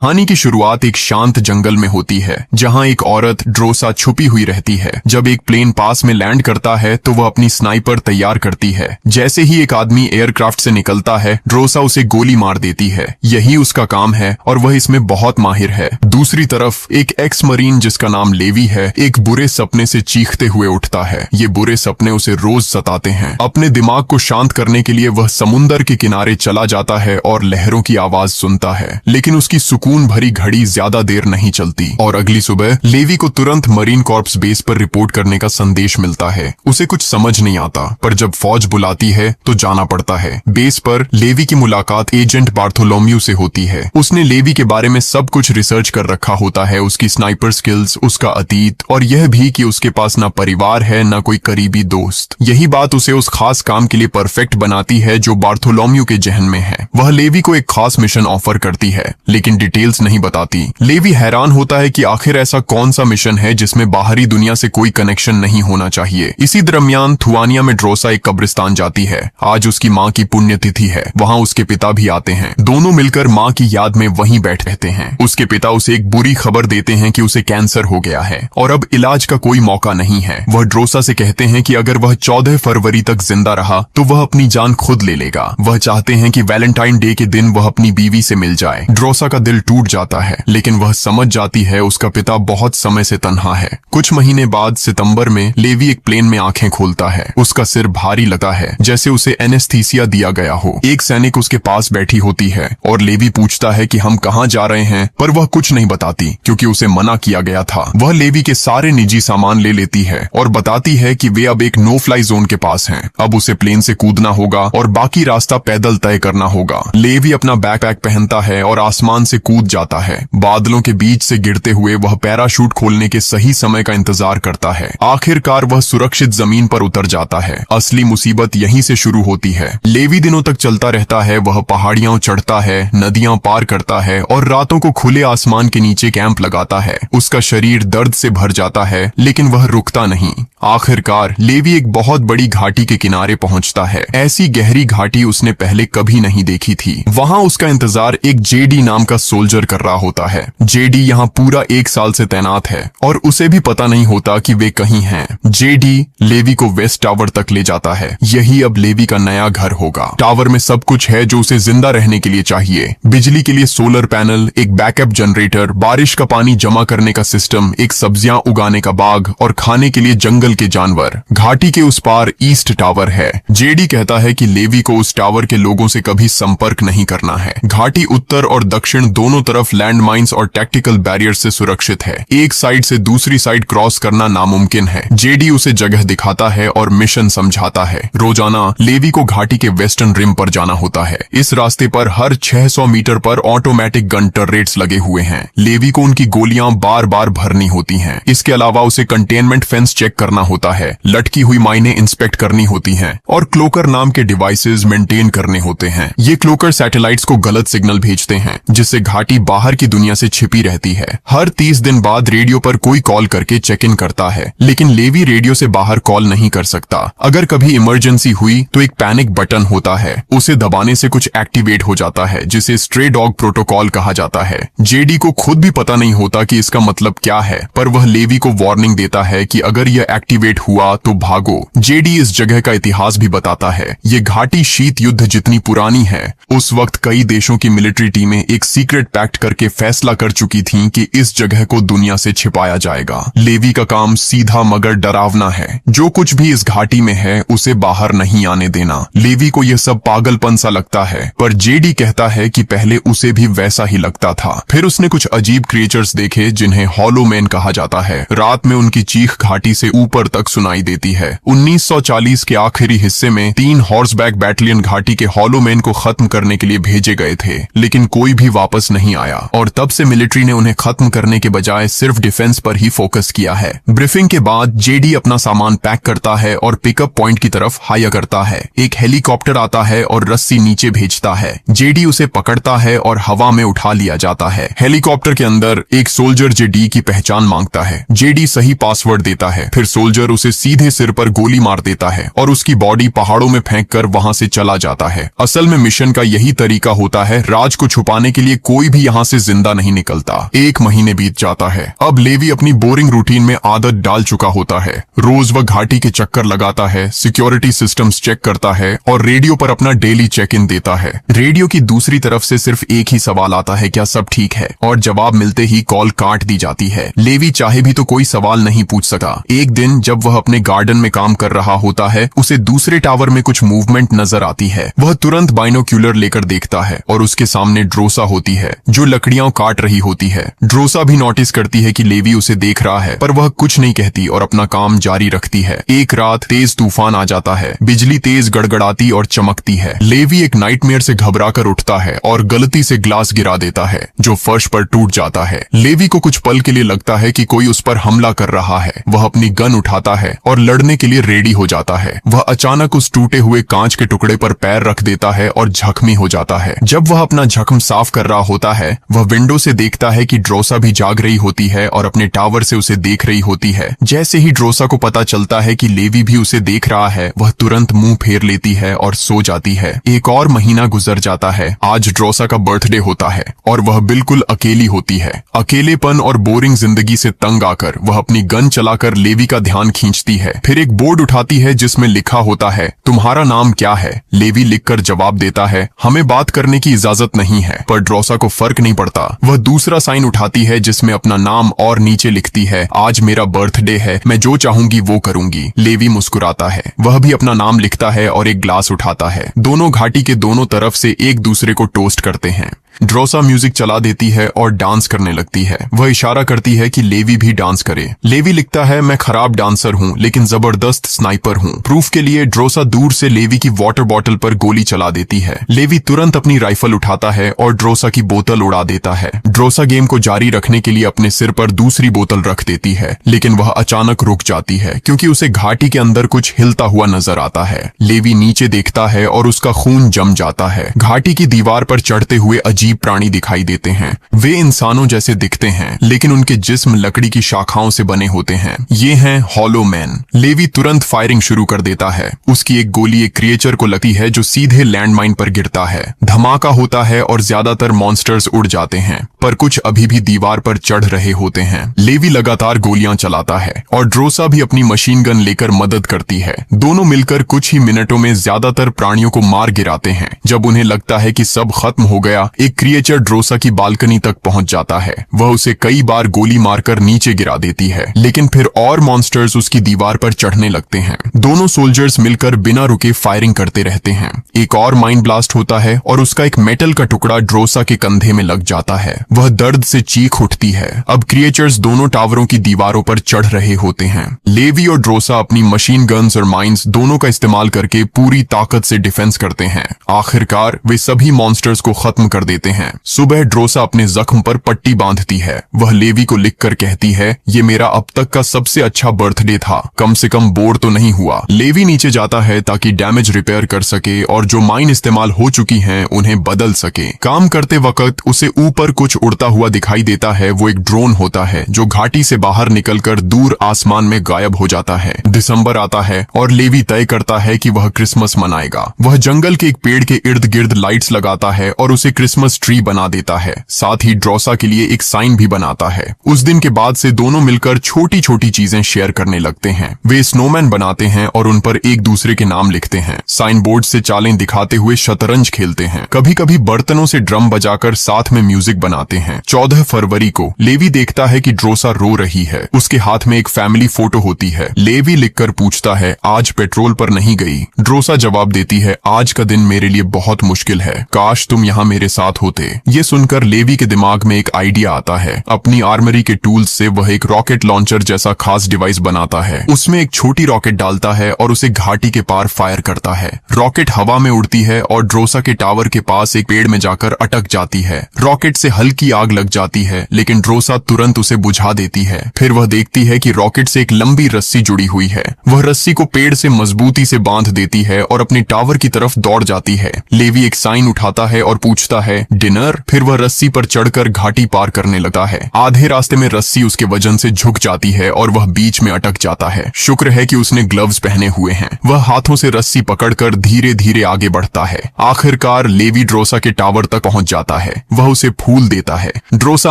कहानी की शुरुआत एक शांत जंगल में होती है जहां एक औरत ड्रोसा छुपी हुई रहती है। जब एक प्लेन पास में लैंड करता है तो वह अपनी स्नाइपर तैयार करती है। जैसे ही एक आदमी एयरक्राफ्ट से निकलता है, ड्रोसा उसे गोली मार देती है। यही उसका काम है और वह इसमें बहुत माहिर है। दूसरी तरफ एक एक्स मरीन जिसका नाम लेवी है, एक बुरे सपने से चीखते हुए उठता है। ये बुरे सपने उसे रोज सताते हैं। अपने दिमाग को शांत करने के लिए वह समुंदर के किनारे चला जाता है और लहरों की आवाज सुनता है, लेकिन उसकी सुकून भरी घड़ी ज्यादा देर नहीं चलती और अगली सुबह लेवी को तुरंत मरीन कॉर्प्स बेस पर रिपोर्ट करने का संदेश मिलता है। उसे कुछ समझ नहीं आता, पर जब फौज बुलाती है तो जाना पड़ता है। बेस पर लेवी की मुलाकात एजेंट बार्थोलोम्यू से होती है। उसने लेवी के बारे में सब कुछ रिसर्च कर रखा होता है, उसकी स्नाइपर स्किल्स, उसका अतीत और यह भी कि उसके पास ना परिवार है ना कोई करीबी दोस्त। यही बात उसे उस खास काम के लिए परफेक्ट बनाती है जो बार्थोलोम्यू के जहन में है। वह लेवी को एक खास मिशन ऑफर करती है, लेकिन डिटेल्स नहीं बताती। लेवी हैरान होता है कि आखिर ऐसा कौन सा मिशन है जिसमें बाहरी दुनिया से कोई कनेक्शन नहीं होना चाहिए। इसी दरमियान थुआनिया में ड्रोसा एक कब्रिस्तान जाती है। आज उसकी माँ की पुण्यतिथि है। वहाँ उसके पिता भी आते हैं। दोनों मिलकर माँ की याद में वहीं बैठ रहते हैं। उसके पिता उसे एक बुरी खबर देते हैं कि उसे कैंसर हो गया है और अब इलाज का कोई मौका नहीं है। वह ड्रोसा से कहते हैं कि अगर वह 14 फरवरी तक जिंदा रहा तो वह अपनी जान खुद ले लेगा। वह चाहते हैं कि वैलेंटाइन डे के दिन वह अपनी बीवी से मिल जाए। ड्रोसा का दिल टूट जाता है, लेकिन वह समझ जाती है उसका पिता बहुत समय से तन्हा है। कुछ महीने बाद सितंबर में लेवी एक प्लेन में आंखें खोलता है। उसका सिर भारी लगा है, जैसे उसे एनेस्थीसिया दिया गया हो। एक सैनिक उसके पास बैठी होती है और लेवी पूछता है कि हम कहाँ जा रहे हैं, पर वह कुछ नहीं बताती क्योंकि उसे मना किया गया था। वह लेवी के सारे निजी सामान ले लेती है और बताती है कि वे अब एक नो फ्लाई जोन के पास हैं। अब उसे प्लेन से कूदना होगा और बाकी रास्ता पैदल तय करना होगा। लेवी अपना बैकपैक पहनता है और आसमान से कूद जाता है। बादलों के बीच से गिरते हुए वह पैराशूट खोलने के सही समय का इंतजार करता है। आखिरकार वह सुरक्षित जमीन पर उतर जाता है। असली मुसीबत यहीं से शुरू होती है। लेवी दिनों तक चलता रहता है। वह पहाड़ियां चढ़ता है, नदियां पार करता है और रातों को खुले आसमान के नीचे कैंप लगाता है। उसका शरीर दर्द से भर जाता है, लेकिन वह रुकता नहीं। आखिरकार लेवी एक बहुत बड़ी घाटी के किनारे पहुंचता है। ऐसी गहरी घाटी उसने पहले कभी नहीं देखी थी। वहां उसका इंतजार एक जेडी नाम का सोल्जर कर रहा होता है। जेडी यहाँ पूरा 1 साल से तैनात है और उसे भी पता नहीं होता कि वे कहीं हैं। जेडी लेवी को वेस्ट टावर तक ले जाता है। यही अब लेवी का नया घर होगा। टावर में सब कुछ है जो उसे जिंदा रहने के लिए चाहिए। बिजली के लिए सोलर पैनल, एक बैकअप जनरेटर, बारिश का पानी जमा करने का सिस्टम, एक सब्जियां उगाने का बाग और खाने के लिए जंगल के जानवर। घाटी के उस पार ईस्ट टावर है। जेडी कहता है कि लेवी को उस टावर के लोगों से कभी संपर्क नहीं करना है। घाटी उत्तर और दक्षिण दोनों तरफ लैंड माइंस और टैक्टिकल बैरियर से सुरक्षित है। एक साइड से दूसरी साइड क्रॉस करना नामुमकिन है। जेडी उसे जगह दिखाता है और मिशन समझाता है। रोजाना लेवी को घाटी के वेस्टर्न रिम पर जाना होता है। इस रास्ते पर हर 600 मीटर पर ऑटोमेटिक गन टर्रेट्स लगे हुए हैं। लेवी को उनकी गोलियां बार बार भरनी होती हैं। इसके अलावा उसे कंटेनमेंट फेंस चेक करना होता है, लटकी हुई माइनें इंस्पेक्ट करनी होती हैं और क्लोकर नाम के डिवाइसेस मेंटेन करने होते हैं। ये क्लोकर सैटेलाइट्स को गलत सिग्नल भेजते हैं, जिससे घाटी बाहर की दुनिया से छिपी रहती है। हर 30 दिन बाद रेडियो पर कोई कॉल करके चेक इन करता है, लेकिन लेवी रेडियो से बाहर कॉल नहीं कर सकता। अगर कभी इमरजेंसी हुई तो एक पैनिक बटन होता है, उसे दबाने से कुछ एक्टिवेट हो जाता है, जिसे स्ट्रे डॉग प्रोटोकॉल कहा जाता है। जेडी को खुद भी पता नहीं होता कि इसका मतलब क्या है, पर वह लेवी को वार्निंग देता है कि अगर यह एक्टिवेट हुआ तो भागो। जेडी इस जगह का इतिहास भी बताता है। ये घाटी शीत युद्ध जितनी पुरानी है, उस वक्त कई देशों की मिलिट्री टीमें एक सीक्रेट पैक्ट करके फैसला कर चुकी थीं कि इस जगह को दुनिया से छिपाया जाएगा। लेवी का काम सीधा मगर डरावना है। जो कुछ भी इस घाटी में है उसे बाहर नहीं आने देना। लेवी को यह सब पागलपन सा लगता है, पर जेडी कहता है कि पहले उसे भी वैसा ही लगता था। फिर उसने कुछ अजीब क्रिएचर्स देखे जिन्हें हॉलो मैन कहा जाता है। रात में उनकी चीख घाटी से ऊपर तक सुनाई देती है। 1940 के आखिरी हिस्से में 3 हॉर्सबैक बैटलियन घाटी के हॉलो मैन को खत्म करने के लिए भेजे गए थे, लेकिन कोई भी वापस नहीं आया और तब से मिलिट्री ने उन्हें खत्म करने के बजाय सिर्फ डिफेंस पर ही फोकस किया है। ब्रीफिंग के बाद जेडी अपना सामान पैक करता है और पिकअप पॉइंट की तरफ हायर करता है। एक हेलीकॉप्टर आता है और रस्सी नीचे भेजता है। जेडी उसे पकड़ता है और हवा में उठा लिया जाता है। हेलीकॉप्टर के अंदर एक सोल्जर जेडी की पहचान मांगता है। जेडी सही पासवर्ड देता है। फिर सोल्जर उसे सीधे सिर पर गोली मार देता है और उसकी बॉडी पहाड़ों में फेंक कर वहां से चला जाता है। असल में मिशन का यही तरीका होता है। राज को छुपाने के लिए कोई भी यहाँ से जिंदा नहीं निकलता। 1 महीने बीत जाता है। अब लेवी अपनी बोरिंग रूटीन में आदत डाल चुका होता है। रोज वह घाटी के चक्कर लगाता है, सिक्योरिटी सिस्टम्स चेक करता है और रेडियो पर अपना डेली चेक इन देता है। रेडियो की दूसरी तरफ से सिर्फ एक ही सवाल आता है, क्या सब ठीक है, और जवाब मिलते ही कॉल काट दी जाती है। लेवी चाहे भी तो कोई सवाल नहीं पूछ सका। एक दिन जब वह अपने गार्डन में काम कर रहा होता है, उसे दूसरे टावर में कुछ मूवमेंट नजर आती है। वह तुरंत बाइनोक्यूलर लेकर देखता है और उसके सामने ड्रोसा होती है जो लकड़ियां काट रही होती है। ड्रोसा भी नोटिस करती है कि लेवी उसे देख रहा है, पर वह कुछ नहीं कहती और अपना काम जारी रखती है। एक रात तेज तूफान आ जाता है। बिजली तेज गड़गड़ाती और चमकती है। लेवी एक नाइटमेयर से घबराकर उठता है और गलती से ग्लास गिरा देता है जो फर्श पर टूट जाता है। लेवी को कुछ पल के लिए लगता है कि कोई उस पर हमला कर रहा है। वह अपनी गन उठाता है और लड़ने के लिए रेडी हो जाता है। वह अचानक उस टूटे हुए कांच के टुकड़े पर पैर रख देता है और जख्मी हो जाता है। जब वह अपना जख्म साफ कर रहा होता है, वह विंडो से देखता है कि ड्रोसा भी जाग रही होती है और अपने टावर से उसे देख रही होती है। जैसे ही ड्रोसा को पता चलता है कि लेवी भी उसे देख रहा है, वह तुरंत मुंह फेर लेती है और सो जाती है। एक और महीना गुजर जाता है। आज ड्रोसा का बर्थडे होता है और वह बिल्कुल अकेली होती है। अकेलेपन और बोरिंग जिंदगी से तंग आकर वह अपनी गन चलाकर लेवी का ध्यान खींचती है। फिर एक बोर्ड उठाती है जिसमें लिखा होता है, तुम्हारा नाम क्या है? लेवी लिखकर जवाब देता है, हमें बात करने की इजाजत नहीं है। पर ड्रोसा को फर्क नहीं पड़ता। वह दूसरा साइन उठाती है जिसमें अपना नाम और नीचे लिखती है, आज मेरा बर्थडे है, मैं जो चाहूंगी वो करूंगी। लेवी मुस्कुराता है। वह भी अपना नाम लिखता है और एक ग्लास उठाता है। दोनों घाटी के दोनों तरफ से एक दूसरे को टोस्ट करते हैं। ड्रोसा म्यूजिक चला देती है और डांस करने लगती है। वह इशारा करती है कि लेवी भी डांस करे। लेवी लिखता है, मैं खराब डांसर हूँ लेकिन जबरदस्त स्नाइपर हूँ। प्रूफ के लिए ड्रोसा दूर से लेवी की वाटर बॉटल पर गोली चला देती है। लेवी तुरंत अपनी राइफल उठाता है और ड्रोसा की बोतल उड़ा देता है। ड्रोसा गेम को जारी रखने के लिए अपने सिर पर दूसरी बोतल रख देती है, लेकिन वह अचानक रुक जाती है क्योंकि उसे घाटी के अंदर कुछ हिलता हुआ नजर आता है। लेवी नीचे देखता है और उसका खून जम जाता है। घाटी की दीवार पर चढ़ते हुए अजीब प्राणी दिखाई देते हैं। वे इंसानों जैसे दिखते हैं लेकिन उनके जिस्म लकड़ी की शाखाओं से बने होते हैं। ये हैं हॉलो मैन। लेवी तुरंत फायरिंग शुरू कर देता है। उसकी एक गोली एक क्रिएचर को लगती है जो सीधे लैंडमाइन पर गिरता है। धमाका होता है और ज्यादातर मॉन्स्टर्स उड़ जाते हैं, पर कुछ अभी भी दीवार पर चढ़ रहे होते हैं। लेवी लगातार गोलियां चलाता है और ड्रोसा भी अपनी मशीन गन लेकर मदद करती है। दोनों मिलकर कुछ ही मिनटों में ज्यादातर प्राणियों को मार गिराते हैं। जब उन्हें लगता है कि सब खत्म हो गया, एक क्रिएचर ड्रोसा की बालकनी तक पहुंच जाता है। वह उसे कई बार गोली मारकर नीचे गिरा देती है, लेकिन फिर और मॉन्स्टर्स उसकी दीवार पर चढ़ने लगते हैं। दोनों सोल्जर्स मिलकर बिना रुके फायरिंग करते रहते हैं। एक और माइंड ब्लास्ट होता है और उसका एक मेटल का टुकड़ा ड्रोसा के कंधे में लग जाता है। वह दर्द से चीख उठती है। अब क्रिएचर्स दोनों टावरों की दीवारों पर चढ़ रहे होते हैं। लेवी और ड्रोसा अपनी मशीन गन्स और माइंस दोनों का इस्तेमाल करके पूरी ताकत से डिफेंस करते हैं। आखिरकार वे सभी मॉन्स्टर्स को खत्म कर देते हैं। सुबह ड्रोसा अपने जख्म पर पट्टी बांधती है। वह लेवी को लिखकर कहती है, ये मेरा अब तक का सबसे अच्छा बर्थडे था, कम से कम बोर तो नहीं हुआ। लेवी नीचे जाता है ताकि डैमेज रिपेयर कर सके और जो माइन इस्तेमाल हो चुकी हैं उन्हें बदल सके। काम करते वक्त उसे ऊपर कुछ उड़ता हुआ दिखाई देता है। वो एक ड्रोन होता है जो घाटी से बाहर निकलकर दूर आसमान में गायब हो जाता है। दिसंबर आता है और लेवी तय करता है कि वह क्रिसमस मनाएगा। वह जंगल के एक पेड़ के इर्द गिर्द लाइट्स लगाता है और उसे क्रिसमस ट्री बना देता है। साथ ही ड्रोसा के लिए एक साइन भी बनाता है। उस दिन के बाद से दोनों मिलकर छोटी छोटी चीजें शेयर करने लगते हैं। वे स्नोमैन बनाते हैं और उन पर एक दूसरे के नाम लिखते हैं। साइन बोर्ड से चालें दिखाते हुए शतरंज खेलते हैं। कभी कभी बर्तनों से ड्रम बजाकर साथ में म्यूजिक बनाते हैं। 14 फरवरी को लेवी देखता है कि ड्रोसा रो रही है। उसके हाथ में एक फैमिली फोटो होती है। लेवी लिखकर पूछता है, आज पेट्रोल पर नहीं गई? ड्रोसा जवाब देती है, आज का दिन मेरे लिए बहुत मुश्किल है, काश तुम यहाँ मेरे साथ होते। ये सुनकर लेवी के दिमाग में एक आइडिया आता है। अपनी आर्मरी के टूल्स से वह एक रॉकेट लॉन्चर जैसा खास डिवाइस बनाता है। उसमें एक छोटी रॉकेट डालता है और उसे घाटी के पार फायर करता है। रॉकेट हवा में उड़ती है और ड्रोसा के टावर के पास एक पेड़ में जाकर अटक जाती है। रॉकेट से हल्की आग लग जाती है, लेकिन ड्रोसा तुरंत उसे बुझा देती है। फिर वह देखती है कि रॉकेट से एक लंबी रस्सी जुड़ी हुई है। वह रस्सी को पेड़ से मजबूती से बांध देती है और अपने टावर की तरफ दौड़ जाती है। लेवी एक साइन उठाता है और पूछता है, डिनर। फिर वह रस्सी पर चढ़कर घाटी पार करने लगता है। आधे रास्ते में रस्सी उसके वजन से झुक जाती है और वह बीच में अटक जाता है। शुक्र है कि उसने ग्लव्स पहने हुए हैं। वह हाथों से रस्सी पकड़कर धीरे धीरे आगे बढ़ता है। आखिरकार लेवी ड्रोसा के टावर तक पहुंच जाता है। वह उसे फूल देता है। ड्रोसा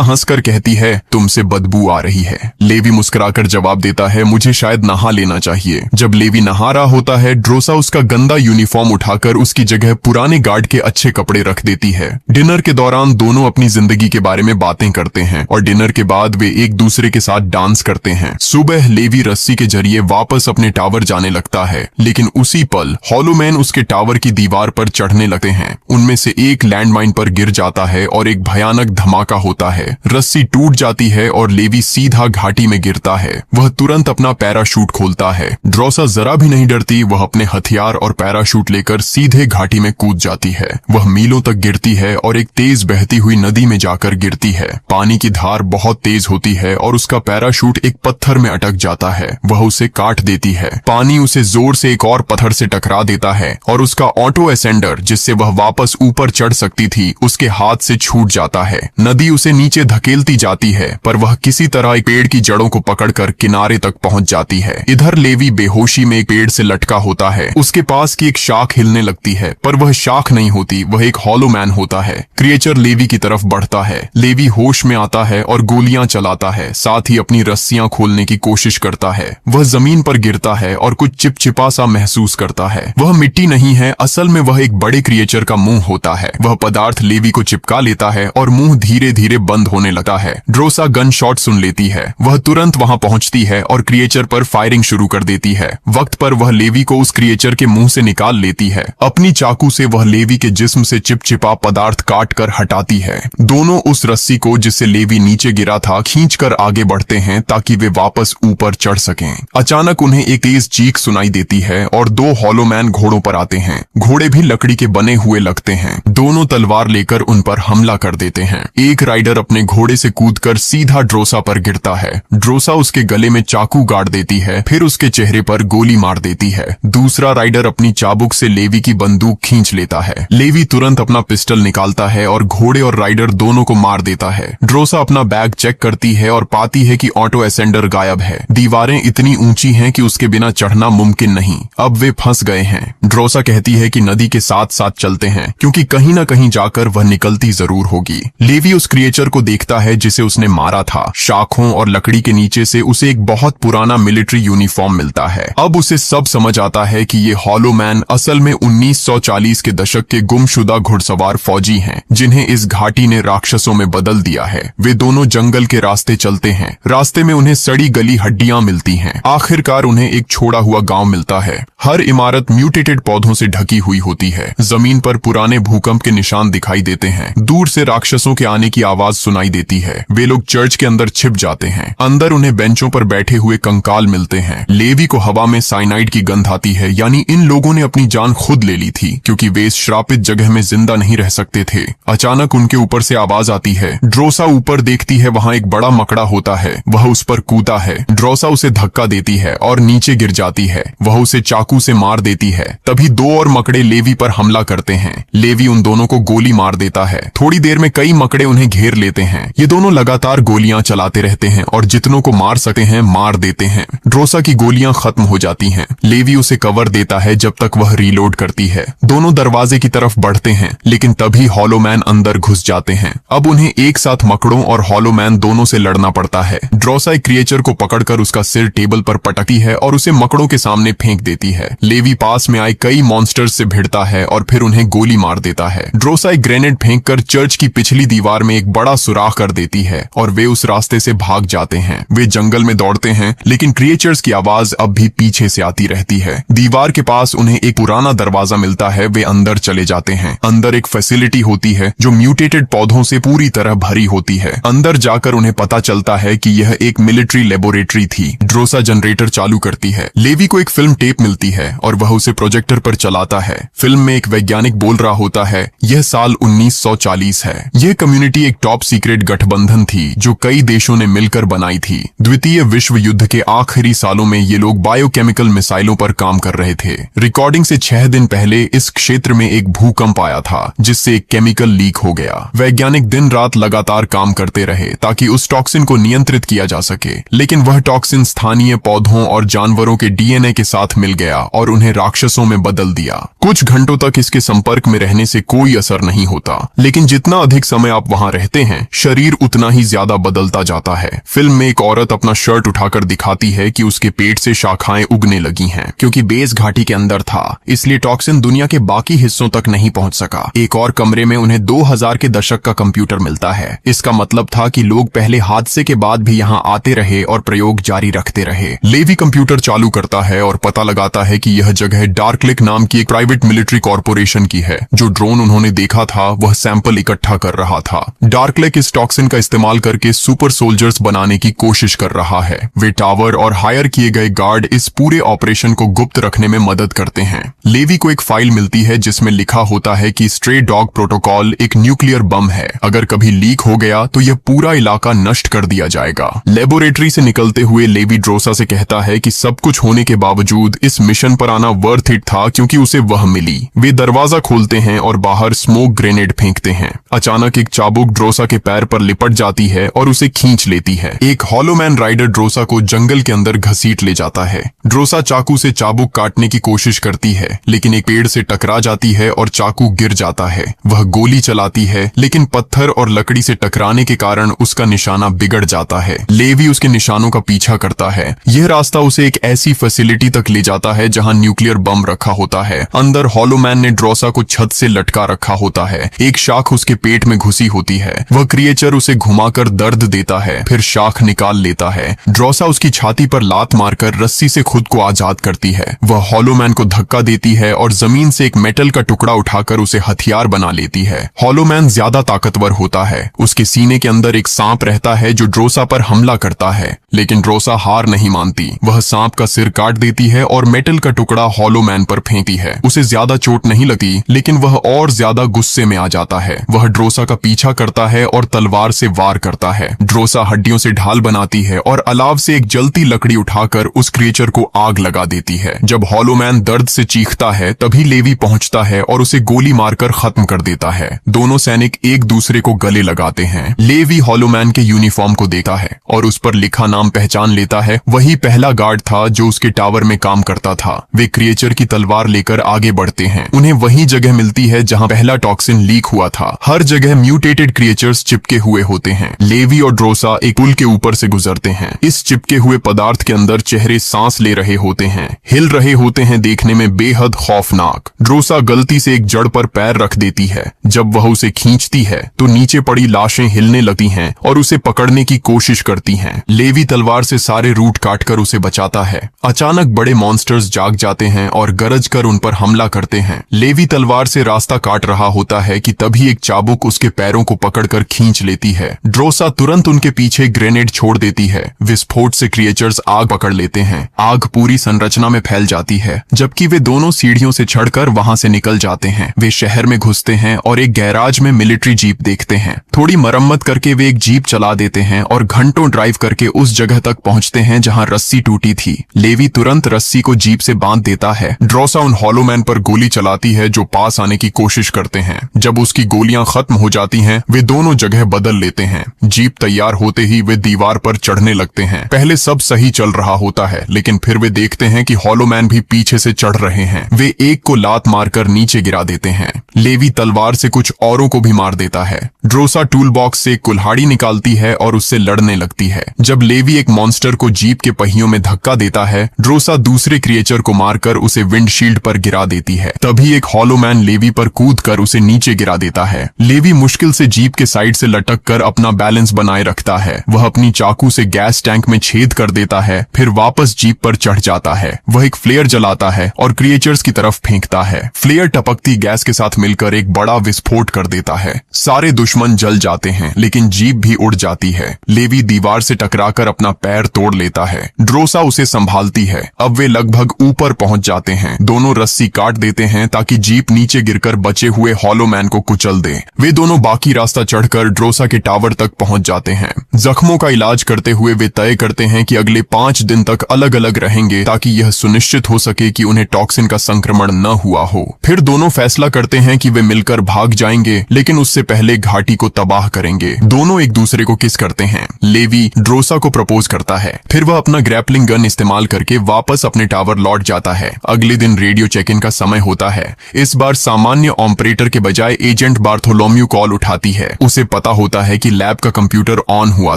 हंसकर कहती है, तुमसे बदबू आ रही है। लेवी मुस्कुराकर जवाब देता है, मुझे शायद नहा लेना चाहिए। जब लेवी नहा रहा होता है, ड्रोसा उसका गंदा यूनिफॉर्म उठाकर उसकी जगह पुराने गार्ड के अच्छे कपड़े रख देती है। डिनर के दौरान दोनों अपनी जिंदगी के बारे में बातें करते हैं और डिनर के बाद वे एक दूसरे के साथ डांस करते हैं। सुबह लेवी रस्सी के जरिए वापस अपने टावर जाने लगता है, लेकिन उसी पल हॉलोमैन उसके टावर की दीवार पर चढ़ने लगते हैं। उनमें से एक लैंडमाइन पर गिर जाता है और एक भयानक धमाका होता है। रस्सी टूट जाती है और लेवी सीधा घाटी में गिरता है। वह तुरंत अपना पैराशूट खोलता है। ड्रोसा जरा भी नहीं डरती। वह अपने हथियार और पैराशूट लेकर सीधे घाटी में कूद जाती है। वह मीलों तक गिरती है और एक तेज बहती हुई नदी में जाकर गिरती है। पानी की धार बहुत तेज होती है और उसका पैराशूट एक पत्थर में अटक जाता है। वह उसे काट देती है। पानी उसे जोर से एक और पत्थर से टकरा देता है और उसका ऑटो असेंडर, जिससे वह वापस ऊपर चढ़ सकती थी, उसके हाथ से छूट जाता है। नदी उसे नीचे धकेलती जाती है, पर वह किसी तरह एक पेड़ की जड़ों को पकड़कर किनारे तक पहुंच जाती है। इधर लेवी बेहोशी में एक पेड़ से लटका होता है। उसके पास की एक शाख हिलने लगती है, पर वह शाख नहीं होती, वह एक हॉलोमैन होता है। क्रिएचर लेवी की तरफ बढ़ता है। लेवी होश में आता है और गोलियां चलाता है, साथ ही अपनी रस्सियां खोलने की कोशिश करता है। वह जमीन पर गिरता है और कुछ चिपचिपा सा महसूस करता है। वह मिट्टी नहीं है, असल में वह एक बड़े क्रिएचर का मुंह होता है। वह पदार्थ लेवी को चिपका लेता है और मुंह धीरे धीरे बंद होने लगता है। ड्रोसा गन शॉट सुन लेती है। वह तुरंत वहां पहुंचती है और क्रिएचर पर फायरिंग शुरू कर देती है। वक्त पर वह लेवी को उस क्रिएचर के मुंह से निकाल लेती है। अपनी चाकू से वह लेवी के जिस्म से चिपचिपा पदार्थ काट कर हटाती है। दोनों उस रस्सी को जिससे लेवी नीचे गिरा था खींचकर आगे बढ़ते हैं ताकि वे वापस ऊपर चढ़ सकें। अचानक उन्हें एक तेज चीख सुनाई देती है और दो हॉलोमैन घोड़ों पर आते हैं। घोड़े भी लकड़ी के बने हुए लगते हैं। दोनों तलवार लेकर उन पर हमला कर देते हैं। एक राइडर अपने घोड़े से कूदकर सीधा ड्रोसा पर गिरता है। ड्रोसा उसके गले में चाकू गाड़ देती है, फिर उसके चेहरे पर गोली मार देती है। दूसरा राइडर अपनी चाबुक से लेवी की बंदूक खींच लेता है। लेवी तुरंत अपना पिस्टल निकालता है और घोड़े और राइडर दोनों को मार देता है। ड्रोसा अपना बैग चेक करती है और पाती है कि ऑटो असेंडर गायब है। दीवारें इतनी ऊंची हैं कि उसके बिना चढ़ना मुमकिन नहीं। अब वे फंस गए हैं। ड्रोसा कहती है कि नदी के साथ साथ चलते हैं, क्योंकि कहीं न कहीं जाकर वह निकलती जरूर होगी। लेवी उस क्रिएचर को देखता है जिसे उसने मारा था। शाखों और लकड़ी के नीचे से उसे एक बहुत पुराना मिलिट्री यूनिफॉर्म मिलता है। अब उसे सब समझ आता है कि ये हॉलोमैन असल में 1940 के दशक के गुमशुदा घुड़सवार फौजी हैं, जिन्हें इस घाटी ने राक्षसों में बदल दिया है। वे दोनों जंगल के रास्ते चलते हैं। रास्ते में उन्हें सड़ी गली हड्डियां मिलती हैं। आखिरकार उन्हें एक छोड़ा हुआ गांव मिलता है। हर इमारत म्यूटेटेड पौधों से ढकी हुई होती है। जमीन पर पुराने भूकंप के निशान दिखाई देते हैं। दूर से राक्षसों के आने की आवाज सुनाई देती है। वे लोग चर्च के अंदर छिप जाते हैं। अंदर उन्हें बेंचों पर बैठे हुए कंकाल मिलते हैं। लेवी को हवा में साइनाइड की गंध आती है, यानी इन लोगों ने अपनी जान खुद ले ली थी, क्योंकि वे इस श्रापित जगह में जिंदा नहीं रह सकते थे। अचानक उनके ऊपर से आवाज आती है। ड्रोसा ऊपर देखती है, वहां एक बड़ा मकड़ा होता है। वह उस पर कूदा है। ड्रोसा उसे धक्का देती है और नीचे गिर जाती है। वह उसे चाकू से मार देती है। तभी दो और मकड़े लेवी पर हमला करते हैं। लेवी उन दोनों को गोली मार देता है। थोड़ी देर में कई मकड़े उन्हें घेर लेते हैं। ये दोनों लगातार गोलियां चलाते रहते हैं और जितनों को मार सकते हैं मार देते हैं। ड्रोसा की गोलियां खत्म हो जाती हैं। लेवी उसे कवर देता है जब तक वह रीलोड करती है। दोनों दरवाजे की तरफ बढ़ते हैं, लेकिन तभी हॉलोमैन अंदर घुस जाते हैं। अब उन्हें एक साथ मकड़ों और हॉलोमैन दोनों से लड़ना पड़ता है। ड्रोसा एक क्रिएचर को पकड़कर उसका सिर टेबल पर पटकती है और उसे मकड़ों के सामने फेंक देती है। लेवी पास में आए कई मॉन्स्टर्स से भिड़ता है और फिर उन्हें गोली मार देता है। ड्रोसा एक ग्रेनेड फेंककर चर्च की पिछली दीवार में एक बड़ा सुराख कर देती है और वे उस रास्ते से भाग जाते हैं। वे जंगल में दौड़ते हैं, लेकिन क्रिएचर्स की आवाज अब भी पीछे से आती रहती है। दीवार के पास उन्हें एक पुराना दरवाजा मिलता है। वे अंदर चले जाते हैं। अंदर एक फैसिलिटी होती है जो म्यूटेटेड पौधों से पूरी तरह भरी होती है। अंदर जाकर उन्हें पता चलता है कि यह एक मिलिट्री लेबोरेटरी थी। ड्रोसा जनरेटर चालू करती है। लेवी को एक फिल्म टेप मिलती है और वह उसे प्रोजेक्टर पर चलाता है। फिल्म में एक वैज्ञानिक बोल रहा होता है, यह साल 1940 है। यह कम्युनिटी एक टॉप सीक्रेट गठबंधन थी जो कई देशों ने मिलकर बनाई थी। द्वितीय विश्व युद्ध के आखिरी सालों में ये लोग बायोकेमिकल मिसाइलों पर काम कर रहे थे। रिकॉर्डिंग से 6 दिन पहले इस क्षेत्र में एक भूकंप आया था, जिससे एक केमिकल केमिकल लीक हो गया। वैज्ञानिक दिन रात लगातार काम करते रहे ताकि उस टॉक्सिन को नियंत्रित किया जा सके, लेकिन वह टॉक्सिन स्थानीय पौधों और जानवरों के डीएनए के साथ मिल गया और उन्हें राक्षसों में बदल दिया। कुछ घंटों तक इसके संपर्क में रहने से कोई असर नहीं होता, लेकिन जितना अधिक समय आप वहां रहते हैं, शरीर उतना ही ज्यादा बदलता जाता है। फिल्म में एक औरत अपना शर्ट उठाकर दिखाती है कि उसके पेट से शाखाएं उगने लगी हैं। क्योंकि बेस घाटी के अंदर था, इसलिए टॉक्सिन दुनिया के बाकी हिस्सों तक नहीं पहुंच सका। एक और कमरे में उन्हें 2000 के दशक का कंप्यूटर मिलता है। इसका मतलब था कि लोग पहले हादसे के बाद भी यहाँ आते रहे और प्रयोग जारी रखते रहे। लेवी कंप्यूटर चालू करता है और पता लगाता है कि यह जगह डार्कलेक नाम की एक प्राइवेट मिलिट्री कॉर्पोरेशन की है। जो ड्रोन उन्होंने देखा था वह सैंपल इकट्ठा कर रहा था। डार्कलेक इस टॉक्सिन का इस्तेमाल करके सुपर सोल्जर्स बनाने की कोशिश कर रहा है। वे टावर और हायर किए गए गार्ड इस पूरे ऑपरेशन को गुप्त रखने में मदद करते हैं। लेवी को एक फाइल मिलती है जिसमें लिखा होता है कि स्ट्रे डॉग प्रोटोकॉल एक न्यूक्लियर बम है। अगर कभी लीक हो गया तो यह पूरा इलाका नष्ट कर दिया जाएगा। लेबोरेटरी से निकलते हुए लेवी ड्रोसा से कहता है कि सब कुछ होने के बावजूद इस मिशन पर आना वर्थ इट था, क्योंकि उसे वह मिली। वे दरवाजा खोलते हैं और बाहर स्मोक ग्रेनेड फेंकते हैं। अचानक एक चाबुक ड्रोसा के पैर पर लिपट जाती है और उसे खींच लेती है। एक हॉलोमैन राइडर ड्रोसा को जंगल के अंदर घसीट ले जाता है। ड्रोसा चाकू से चाबुक काटने की कोशिश करती है, लेकिन एक पेड़ से टकरा जाती है और चाकू गिर जाता है। वह गोली चलाती है, लेकिन पत्थर और लकड़ी से टकराने के कारण उसका निशाना बिगड़ जाता है। लेवी उसके निशानों का पीछा करता है। यह रास्ता उसे एक ऐसी फैसिलिटी तक ले जाता है जहां न्यूक्लियर बम रखा होता है। अंदर हॉलोमैन ने ड्रोसा को छत से लटका रखा होता है। एक शाख उसके पेट में घुसी होती है। वह क्रिएचर उसे घुमाकर दर्द देता है, फिर शाख निकाल लेता है। ड्रोसा उसकी छाती पर लात मारकर रस्सी से खुद को आजाद करती है। वह हॉलोमैन को धक्का देती है और जमीन से एक मेटल का टुकड़ा उठाकर उसे हथियार बना लेती है। हॉलोमैन ज्यादा ताकतवर होता है। उसके सीने के अंदर एक सांप रहता है जो ड्रोसा पर हमला करता है, लेकिन ड्रोसा हार नहीं मानती। वह सांप का सिर काट देती है और मेटल का टुकड़ा हॉलोमैन पर फेंकती है। उसे ज्यादा चोट नहीं लगती, लेकिन वह और ज्यादा गुस्से में आ जाता है। वह ड्रोसा का पीछा करता है और तलवार से वार करता है। ड्रोसा हड्डियों से ढाल बनाती है और अलाव से एक जलती लकड़ी उठाकर उस क्रिएचर को आग लगा देती है। जब हॉलोमैन दर्द से चीखता है, तभी लेवी पहुंचता है और उसे गोली मारकर खत्म कर देता है। दोनों सैनिक एक दूसरे को गले लगाते हैं। लेवी हॉलोमैन के यूनिफॉर्म को देखता है और उस पर लिखा नाम पहचान लेता है। वही पहला गार्ड था जो उसके टावर में काम करता था। वे क्रिएचर की तलवार लेकर आगे बढ़ते हैं। उन्हें वही जगह मिलती है जहां पहला टॉक्सिन लीक हुआ था। हर जगह म्यूटेटेड क्रिएचर्स चिपके हुए होते हैं। लेवी और ड्रोसा एक पुल के ऊपर से गुजरते हैं। इस चिपके हुए पदार्थ के अंदर चेहरे सांस ले रहे होते हैं, हिल रहे होते हैं, देखने में बेहद खौफनाक। ड्रोसा गलती से एक जड़ पर पैर रख देती है। जब वह उसे खींचती है तो नीचे पड़ी लाशें हिलने लगती हैं और उसे पकड़ने की कोशिश करती हैं। लेवी तलवार से सारे रूट काटकर उसे बचाता है। अचानक बड़े मॉन्स्टर्स जाग जाते हैं और गरज कर उन पर हमला करते हैं। लेवी तलवार से रास्ता काट रहा होता है कि तभी एक चाबुक उसके पैरों को पकड़कर खींच लेती है। ड्रोसा तुरंत उनके पीछे ग्रेनेड छोड़ देती है। विस्फोट से क्रिएचर्स आग पकड़ लेते हैं। आग पूरी संरचना में फैल जाती है, जबकि वे दोनों सीढ़ियों से चढ़कर वहां से निकल जाते हैं। वे शहर में घुसते हैं और एक गैराज में मिलिट्री जीप देखते हैं। थोड़ी मरम्मत करके वे एक जीप चला देते हैं और घंटों ड्राइव करके उस जगह तक पहुंचते हैं जहां रस्सी टूटी थी। लेवी तुरंत रस्सी को जीप से बांध देता है। ड्रोसा उन हॉलोमैन पर गोली चलाती है जो पास आने की कोशिश करते हैं। जब उसकी गोलियां खत्म हो जाती हैं, वे दोनों जगह बदल लेते हैं। जीप तैयार होते ही वे दीवार पर चढ़ने लगते हैं। पहले सब सही चल रहा होता है, लेकिन फिर वे देखते हैं कि हॉलोमैन भी पीछे से चढ़ रहे हैं। वे एक को लात मारकर नीचे गिरा देते हैं। लेवी तलवार से कुछ औरों को भी मार देता है। ड्रोसा टूल बॉक्स से कुल्हाड़ी निकालती है और उससे लड़ने लगती है। जब लेवी एक मॉन्स्टर को जीप के पहियों में धक्का देता है, ड्रोसा दूसरे क्रिएचर को मारकर उसे विंडशील्ड पर गिरा देती है। तभी एक हॉलोमैन लेवी पर कूदकर उसे नीचे गिरा देता है। लेवी मुश्किल से जीप के साइड से लटक कर अपना बैलेंस बनाए रखता है। वह अपनी चाकू से गैस टैंक में छेद कर देता है, फिर वापस जीप पर चढ़ जाता है। वह एक फ्लेयर जलाता है और क्रिएचर्स की तरफ फेंकता है। फ्लेयर टपकती गैस के साथ मिलकर एक बड़ा विस्फोट कर देता है। सारे दुश्मन जल जाते हैं, लेकिन जीप भी उड़ जाती है। लेवी दीवार से टकराकर अपना पैर तोड़ लेता है। ड्रोसा उसे संभालती है। अब वे लगभग ऊपर पहुंच जाते हैं। दोनों रस्सी काट देते हैं ताकि जीप नीचे गिरकर बचे हुए हॉलोमैन को कुचल दे। वे दोनों बाकी रास्ता चढ़कर ड्रोसा के टावर तक पहुंच जाते हैं। जख्मों का इलाज करते हुए वे तय करते हैं कि अगले 5 दिन तक अलग अलग रहेंगे ताकि यह सुनिश्चित हो सके कि उन्हें टॉक्सिन का संक्रमण न हुआ हो। फिर दोनों फैसला करते हैं कि वे मिलकर भाग जाएंगे, लेकिन उससे पहले घाटी को तबाह करेंगे। दोनों एक दूसरे को किस करते हैं। लेवी ड्रोसा को प्रपोज करता है, फिर वह अपना ग्रैपलिंग गन इस्तेमाल करके वापस अपने टावर लौट जाता है। अगले दिन रेडियो चेक इन का समय होता है। इस बार सामान्य ऑपरेटर के बजाय एजेंट बार्थोलोम्यू कॉल उठाती है। उसे पता होता है कि लैब का कंप्यूटर ऑन हुआ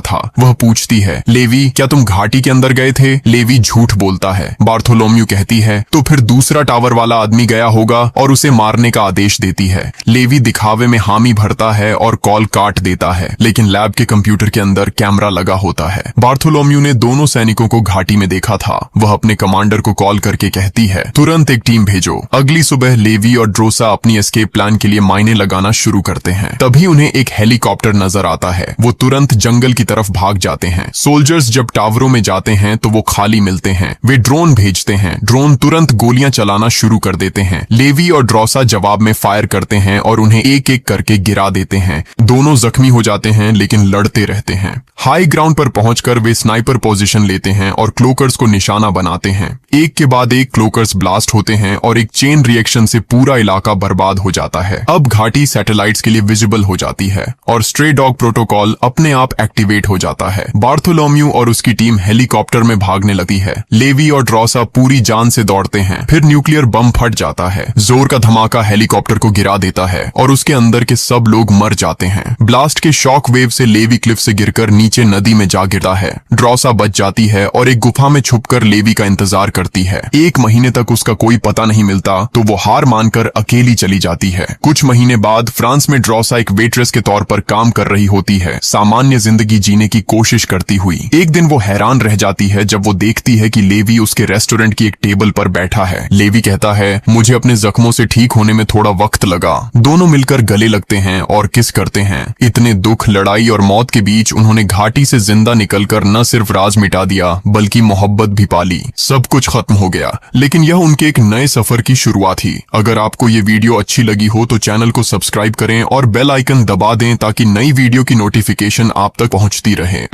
था। वह पूछती है, लेवी क्या तुम घाटी के अंदर गए थे? लेवी झूठ बोलता है। बार्थोलोम्यू कहती है, तो फिर दूसरा टावर वाला आदमी गया होगा और उसे मारने का आदेश देती है। लेवी दिखावे में हामी भरता है और कॉल काट देता है, लेकिन लैब के कंप्यूटर के अंदर कैमरा लगा होता है। बार्थोलोम्यू ने दोनों सैनिकों को घाटी में देखा था। वह अपने कमांडर को कॉल करके कहती है, तुरंत एक टीम भेजो। अगली सुबह लेवी और ड्रोसा अपनी एस्केप प्लान के लिए मायने लगाना शुरू करते हैं। तभी उन्हें एक हेलीकॉप्टर नजर आता है। वो तुरंत जंगल की तरफ भाग जाते हैं। सोल्जर्स जब टावरों में जाते हैं तो वो खाली मिलते हैं। वे ड्रोन भेजते हैं। ड्रोन तुरंत गोलियां चलाना शुरू कर देते हैं। लेवी और ड्रोसा जवाब में फायर करते हैं और उन्हें एक एक करके गिरा देते हैं। दोनों जख्मी हो जाते हैं, लेकिन लड़ते रहते हैं। हाई ग्राउंड पर पहुंचकर वे स्नाइपर पोजीशन लेते हैं और क्लोकर्स को निशाना बनाते हैं। एक के बाद एक क्लोकर्स ब्लास्ट होते हैं और एक चेन रिएक्शन से पूरा इलाका बर्बाद हो जाता है। अब घाटी सैटेलाइट्स के लिए विजिबल हो जाती है और स्ट्रे डॉग प्रोटोकॉल अपने आप एक्टिवेट हो जाता है। बार्थोलोम्यू और उसकी टीम हेलीकॉप्टर में भागने लगती है। लेवी और ड्रोसा पूरी जान से दौड़ते हैं। फिर न्यूक्लियर बम फट जाता है। जोर का धमाका हेलीकॉप्टर को गिरा देता है और उसके अंदर के सब लोग मर जाते हैं। ब्लास्ट के शॉक वेव से लेवी क्लिफ से गिरकर नीचे नदी में जा गिरता है। ड्रोसा बच जाती है और एक गुफा में छुपकर लेवी का इंतजार करती है। 1 महीने तक उसका कोई पता नहीं मिलता, तो वो हार मानकर अकेली चली जाती है। कुछ महीने बाद फ्रांस में ड्रोसा एक वेट्रेस के तौर पर काम कर रही होती है, सामान्य जिंदगी जीने की कोशिश करती हुई। एक दिन वो हैरान रह जाती है जब वो देखती है कि लेवी उसके रेस्टोरेंट की एक टेबल पर बैठा है। लेवी कहता है, मुझे अपने जख्मों से ठीक होने में थोड़ा वक्त लगा। दोनों मिलकर गले लगते हैं और किस करते हैं। इतने दुख, लड़ाई और मौत के बीच उन्होंने घाटी से जिंदा निकलकर न सिर्फ राज मिटा दिया, बल्कि मोहब्बत भी पाली। सब कुछ खत्म हो गया, लेकिन यह उनके एक नए सफर की शुरुआत थी। अगर आपको ये वीडियो अच्छी लगी हो तो चैनल को सब्सक्राइब करें और बेल आइकन दबा दें ताकि नई वीडियो की नोटिफिकेशन आप तक पहुंचती रहे।